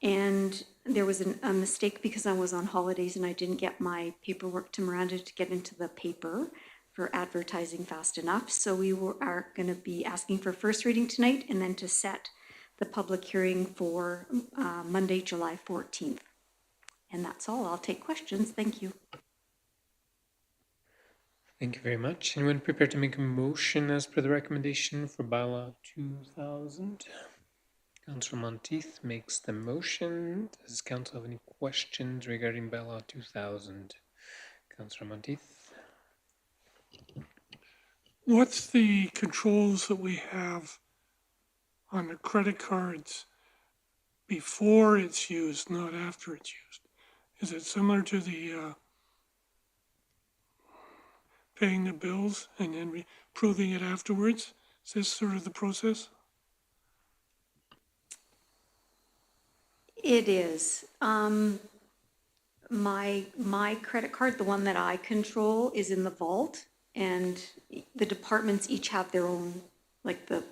Speaker 11: And there was a mistake because I was on holidays and I didn't get my paperwork to Miranda to get into the paper for advertising fast enough. So are going to be asking for first reading tonight and then to set the public hearing for Monday, July 14th. And that's all. I'll take questions. Thank you.
Speaker 1: Thank you very much. Anyone prepared to make a motion as per the recommendation for bylaw 2000? Councillor Monteith makes the motion. Does council have any questions regarding bylaw 2000? Councillor Monteith.
Speaker 3: What's the controls that we have on the credit cards before it's used, not after it's used? Is it similar to the paying the bills and then proving it afterwards? Is this sort of the process?
Speaker 11: It is. My credit card, the one that I control, is in the vault, and the departments each have their own, like the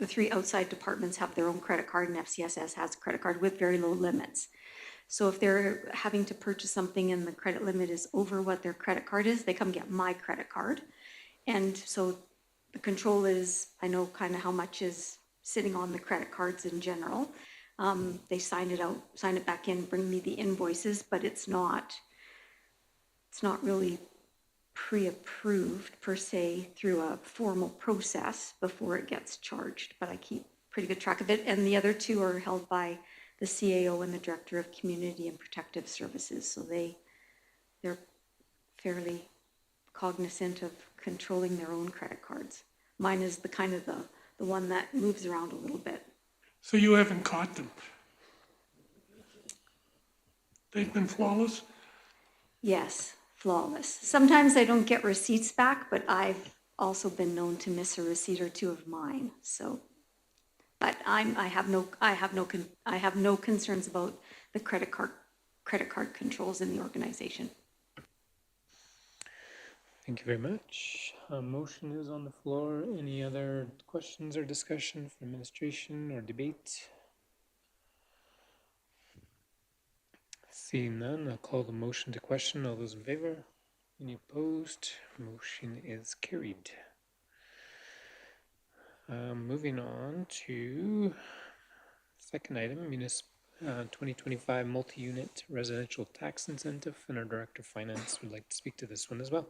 Speaker 11: three outside departments have their own credit card, and FCSS has a credit card with very low limits. So if they're having to purchase something and the credit limit is over what their credit card is, they come get my credit card. And so the control is, I know kind of how much is sitting on the credit cards in general. They sign it back in, bring me the invoices, but it's not really pre-approved per se through a formal process before it gets charged, but I keep pretty good track of it. And the other two are held by the CAO and the Director of Community and Protective Services. So they're fairly cognizant of controlling their own credit cards. Mine is the kind of the one that moves around a little bit.
Speaker 3: So you haven't caught them? They've been flawless?
Speaker 11: Yes, flawless. Sometimes I don't get receipts back, but I've also been known to miss a receipt or two of mine. So, but I have no concerns about the credit card controls in the organization.
Speaker 1: Thank you very much. A motion is on the floor. Any other questions or discussion from administration or debate? Seeing none, I'll call the motion to question. All those in favor? Any opposed? Motion is carried. Moving on to second item, 2025 multi-unit residential tax incentive, and our Director of Finance would like to speak to this one as well.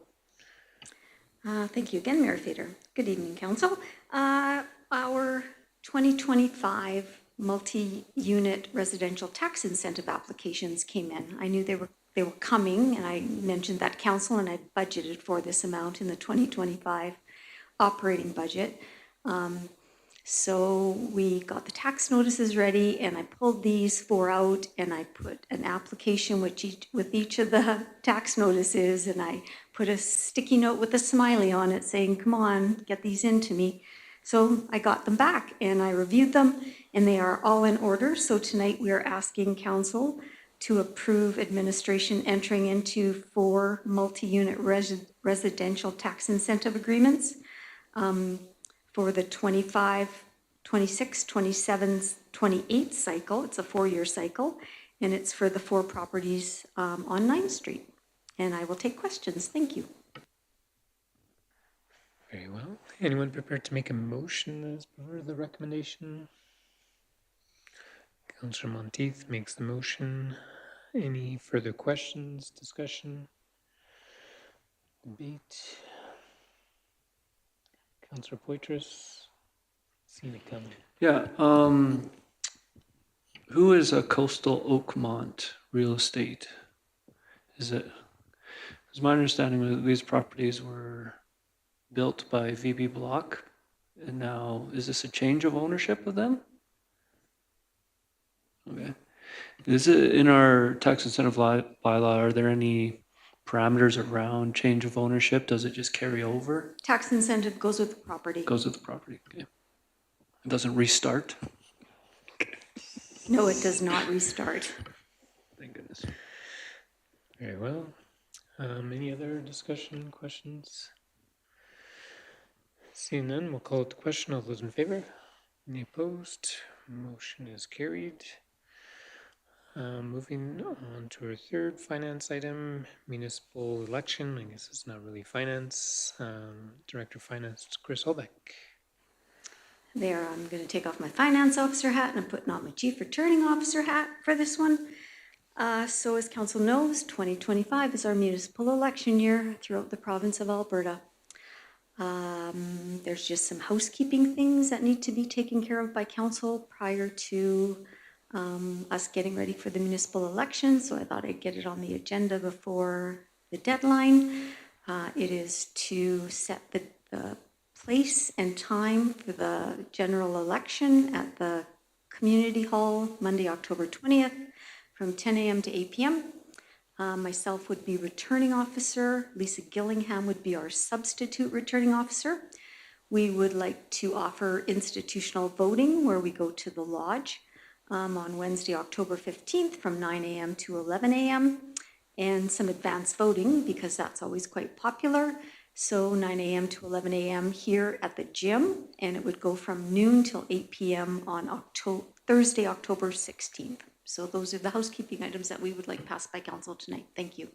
Speaker 11: Thank you again, Mayor Fader. Good evening, Council. Our 2025 multi-unit residential tax incentive applications came in. I knew they were coming, and I mentioned that Council, and I budgeted for this amount in the 2025 operating budget. So we got the tax notices ready, and I pulled these four out, and I put an application with each of the tax notices, and I put a sticky note with a smiley on it saying, come on, get these into me. So I got them back, and I reviewed them, and they are all in order. So tonight we are asking Council to approve administration entering into 4 multi-unit residential tax incentive agreements for the 25, 26, 27, 28 cycle. It's a 4-year cycle, and it's for the 4 properties on 9th Street. And I will take questions. Thank you.
Speaker 1: Very well. Anyone prepared to make a motion as per the recommendation? Councillor Monteith makes the motion. Any further questions, discussion, debate? Councillor Poitras, seen it come.
Speaker 8: Yeah, who is a Coastal Oakmont Real Estate? Is my understanding that these properties were built by VB Block, and now is this a change of ownership of them? Okay. Is it in our tax incentive bylaw, are there any parameters around change of ownership? Does it just carry over?
Speaker 11: Tax incentive goes with the property.
Speaker 8: Goes with the property, okay. It doesn't restart?
Speaker 11: No, it does not restart.
Speaker 8: Thank goodness.
Speaker 1: Very well. Any other discussion, questions? Seeing none, we'll call it the question. All those in favor? Any opposed? Motion is carried. Moving on to our third finance item, municipal election. I guess it's not really finance. Director of Finance, Chris Holbeck.
Speaker 11: There, I'm going to take off my finance officer hat and I'm putting on my chief returning officer hat for this one. So as council knows, 2025 is our municipal election year throughout the province of Alberta. There's just some housekeeping things that need to be taken care of by council prior to us getting ready for the municipal election. So I thought I'd get it on the agenda before the deadline. It is to set the place and time for the general election at the Community Hall, Monday, October 20th, from 10 a.m. to 8 p.m. Myself would be returning officer. Lisa Gillingham would be our substitute returning officer. We would like to offer institutional voting where we go to the lodge on Wednesday, October 15th from 9 a.m. to 11 a.m. and some advanced voting because that's always quite popular. So 9 a.m. to 11 a.m. here at the gym, and it would go from noon till 8 p.m. on Thursday, October 16th. So those are the housekeeping items that we would like passed by council tonight. Thank you.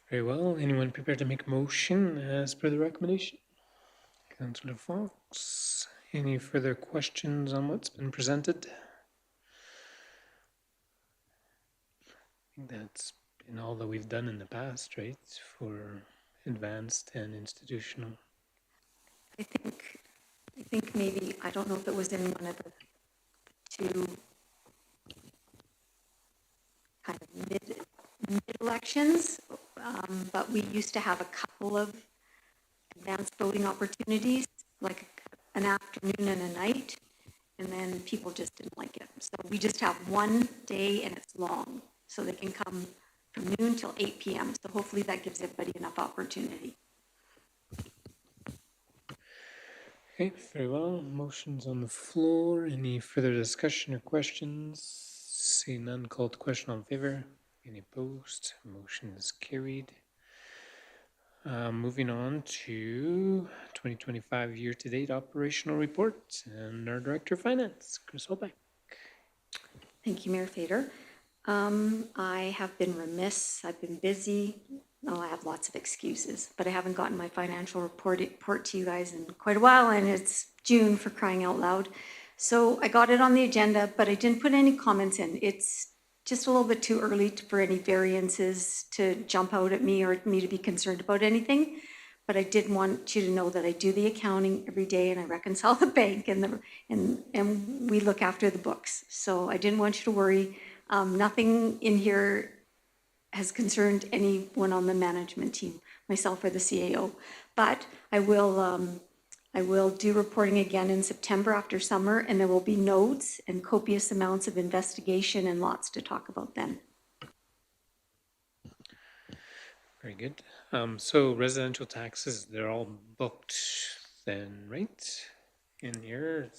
Speaker 1: Very well. Anyone prepared to make a motion as per the recommendation? Councillor Fox. Any further questions on what's been presented? I think that's been all that we've done in the past, right? For advanced and institutional.
Speaker 11: I think maybe, I don't know if it was in one of the two kind of mid-elections, but we used to have a couple of advanced voting opportunities, like an afternoon and a night, and then people just didn't like it. So we just have one day and it's long, so they can come from noon till 8 p.m. So hopefully that gives everybody enough opportunity.
Speaker 1: Okay, very well. Motion's on the floor. Any further discussion or questions? Seeing none, call to question. All in favor? Any opposed? Motion is carried. Moving on to 2025 year-to-date operational report and our Director of Finance, Chris Holbeck.
Speaker 11: Thank you, Mayor Fader. I have been remiss. I've been busy. Oh, I have lots of excuses, but I haven't gotten my financial report to you guys in quite a while, and it's June, for crying out loud. So I got it on the agenda, but I didn't put any comments in. It's just a little bit too early for any variances to jump out at me or me to be concerned about anything. But I did want you to know that I do the accounting every day and I reconcile the bank and we look after the books. So I didn't want you to worry. Nothing in here has concerned anyone on the management team, myself or the CAO. But I will do reporting again in September after summer, and there will be notes and copious amounts of investigation and lots to talk about then.
Speaker 1: Very good. So residential taxes, they're all booked then, right? In here,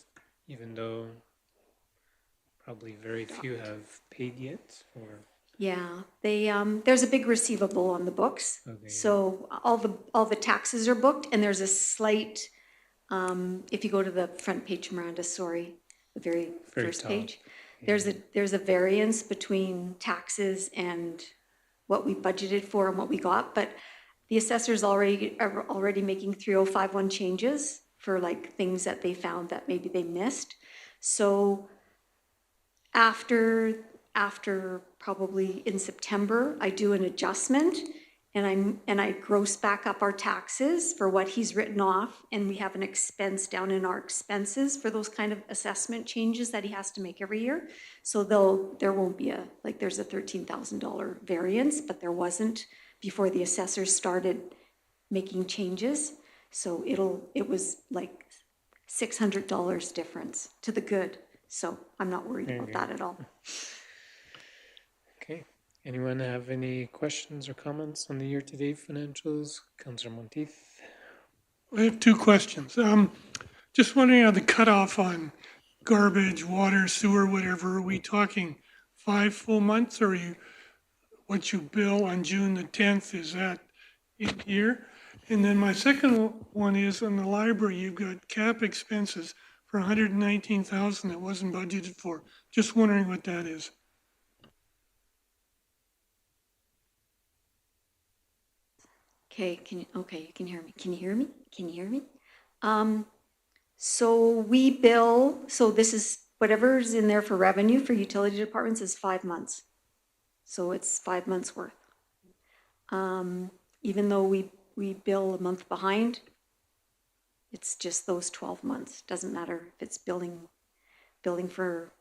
Speaker 1: even though probably very few have paid yet, or?
Speaker 11: Yeah, they there's a big receivable on the books.
Speaker 1: Okay.
Speaker 11: So all the taxes are booked, and there's a slight, if you go to the front page, Miranda, sorry, the very first
Speaker 1: top.
Speaker 11: page, there's a variance between taxes and what we budgeted for and what we got, but the assessors are already making 3051 changes for like things that they found that maybe they missed. So after probably in September, I do an adjustment and I gross back up our taxes for what he's written off, and we have an expense down in our expenses for those kind of assessment changes that he has to make every year. So there won't be there's a $13,000 variance, but there wasn't before the assessors started making changes. So it was like $600 difference to the good. So I'm not worried about that at all.
Speaker 1: Okay. Anyone have any questions or comments on the year-to-date financials? Councillor Monteith.
Speaker 3: I have two questions. Just wondering on the cutoff on garbage, water, sewer, whatever, are we talking 5 full months, or what you bill on June the 10th, is that in here? And then my second one is on the library, you've got cap expenses for 119,000 that wasn't budgeted for. Just wondering what that is.
Speaker 11: Okay, you can hear me. Can you hear me? Can you hear me? So we bill, so this is whatever's in there for revenue for utility departments is 5 months. So it's 5 months worth. Even though we bill a month behind, it's just those 12 months. Doesn't matter if it's billing for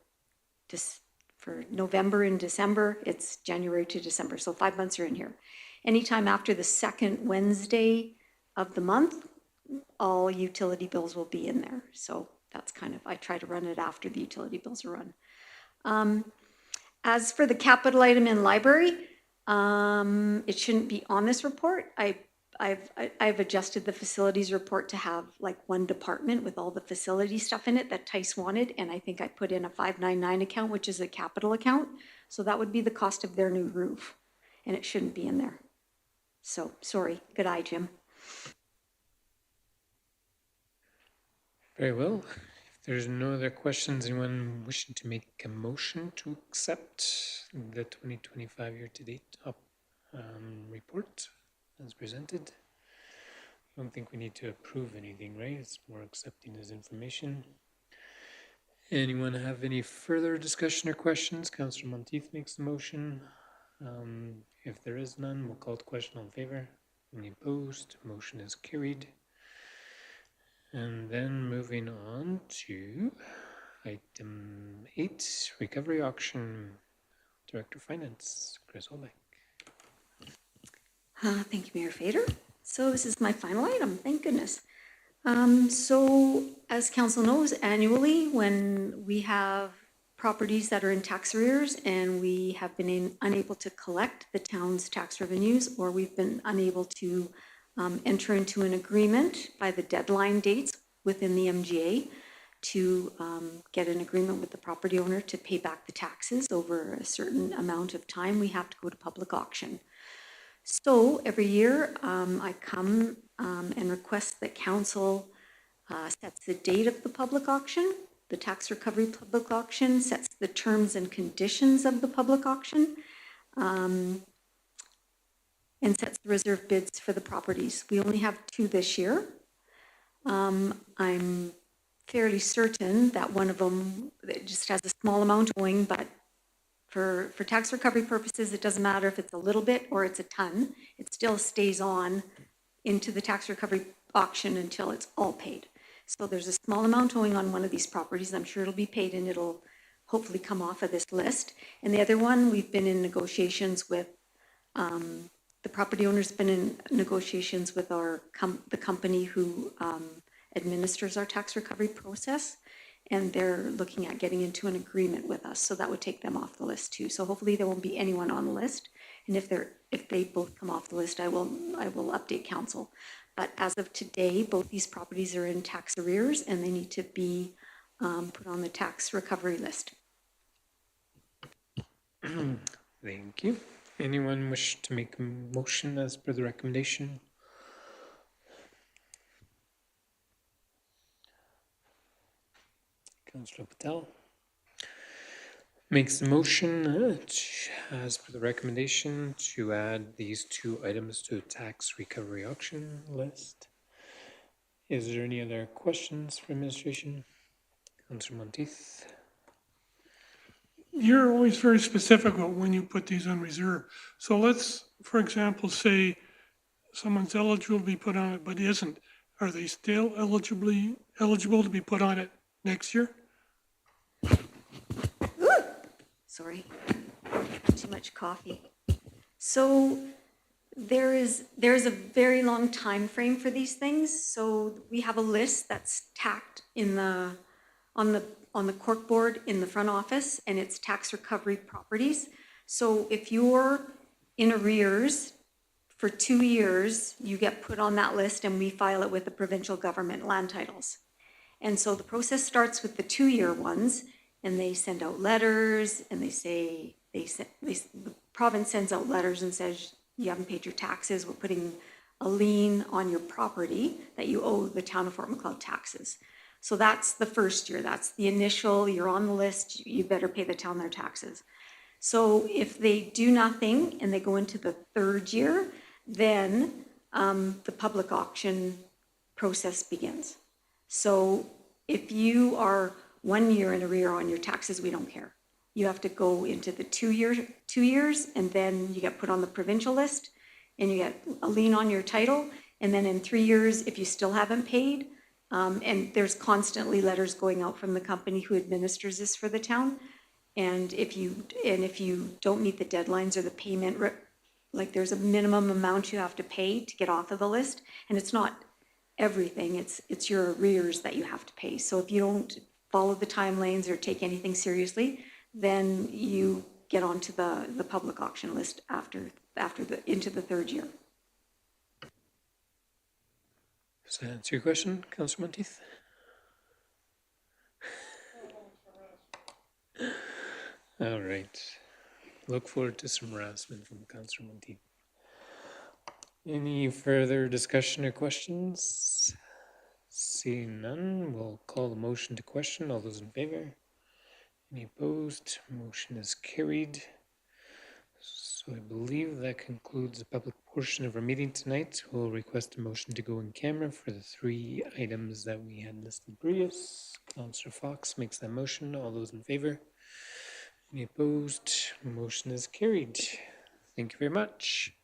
Speaker 11: November and December, it's January to December. So 5 months are in here. Anytime after the second Wednesday of the month, all utility bills will be in there. So that's kind of, I try to run it after the utility bills are run. As for the capital item in library, it shouldn't be on this report. I've adjusted the facilities report to have like one department with all the facility stuff in it that Tice wanted, and I think I put in a 599 account, which is a capital account. So that would be the cost of their new roof, and it shouldn't be in there. So, sorry. Good eye, Jim.
Speaker 1: Very well. If there's no other questions, anyone wishing to make a motion to accept the 2025 year-to-date report as presented? I don't think we need to approve anything, right? It's more accepting as information. Anyone have any further discussion or questions? Councillor Monteith makes the motion. If there is none, we'll call the question. All in favor? Any opposed? Motion is carried. And then moving on to item 8, recovery auction. Director of Finance, Chris Olek.
Speaker 11: Thank you, Mayor Fader. So this is my final item, thank goodness. So as council knows, annually when we have properties that are in tax arrears and we have been unable to collect the town's tax revenues, or we've been unable to enter into an agreement by the deadline dates within the MGA to get an agreement with the property owner to pay back the taxes over a certain amount of time, we have to go to public auction. So every year I come and request that council sets the date of the public auction. The tax recovery public auction sets the terms and conditions of the public auction and sets the reserve bids for the properties. We only have 2 this year. I'm fairly certain that one of them just has a small amount owing, but for tax recovery purposes, it doesn't matter if it's a little bit or it's a ton. It still stays on into the tax recovery auction until it's all paid. So there's a small amount owing on one of these properties. I'm sure it'll be paid and it'll hopefully come off of this list. And the other one, we've been in negotiations with, the property owner's been in negotiations with the company who administers our tax recovery process. And they're looking at getting into an agreement with us. So that would take them off the list too. So hopefully there won't be anyone on the list. And if they both come off the list, I will update council. But as of today, both these properties are in tax arrears and they need to be put on the tax recovery list.
Speaker 1: Thank you. Anyone wish to make a motion as per the recommendation? Councillor Patel makes the motion as per the recommendation to add these 2 items to the tax recovery auction list. Is there any other questions for administration? Councillor Monteith.
Speaker 3: You're always very specific about when you put these on reserve. So let's, for example, say someone's eligible to be put on it but isn't. Are they still eligible to be put on it next year?
Speaker 11: Sorry, too much coffee. So there's a very long time frame for these things. So we have a list that's tacked on the cork board in the front office, and it's tax recovery properties. So if you're in arrears for 2 years, you get put on that list and we file it with the provincial government land titles. And so the process starts with the 2-year ones, and they send out letters and the province sends out letters and says, you haven't paid your taxes, we're putting a lien on your property that you owe the town of Fort Macleod taxes. So that's the first year, that's the initial, you're on the list, you better pay the town their taxes. So if they do nothing and they go into the third year, then the public auction process begins. So if you are 1 year in arrear on your taxes, we don't care. You have to go into the 2 years, and then you get put on the provincial list, and you get a lien on your title. And then in 3 years, if you still haven't paid, and there's constantly letters going out from the company who administers this for the town. And if you don't meet the deadlines or the payment, like there's a minimum amount you have to pay to get off of the list, and it's not everything, it's your arrears that you have to pay. So if you don't follow the timelines or take anything seriously, then you get onto the public auction list into the third year.
Speaker 1: Does that answer your question, Councillor Monteith? All right. Look forward to some harassment from Councillor Monteith. Any further discussion or questions? Seeing none, we'll call the motion to question. All those in favor? Any opposed? Motion is carried. So I believe that concludes the public portion of our meeting tonight. We'll request a motion to go in camera for the 3 items that we had listed previous. Councillor Fox makes that motion. All those in favor? Any opposed? Motion is carried. Thank you very much.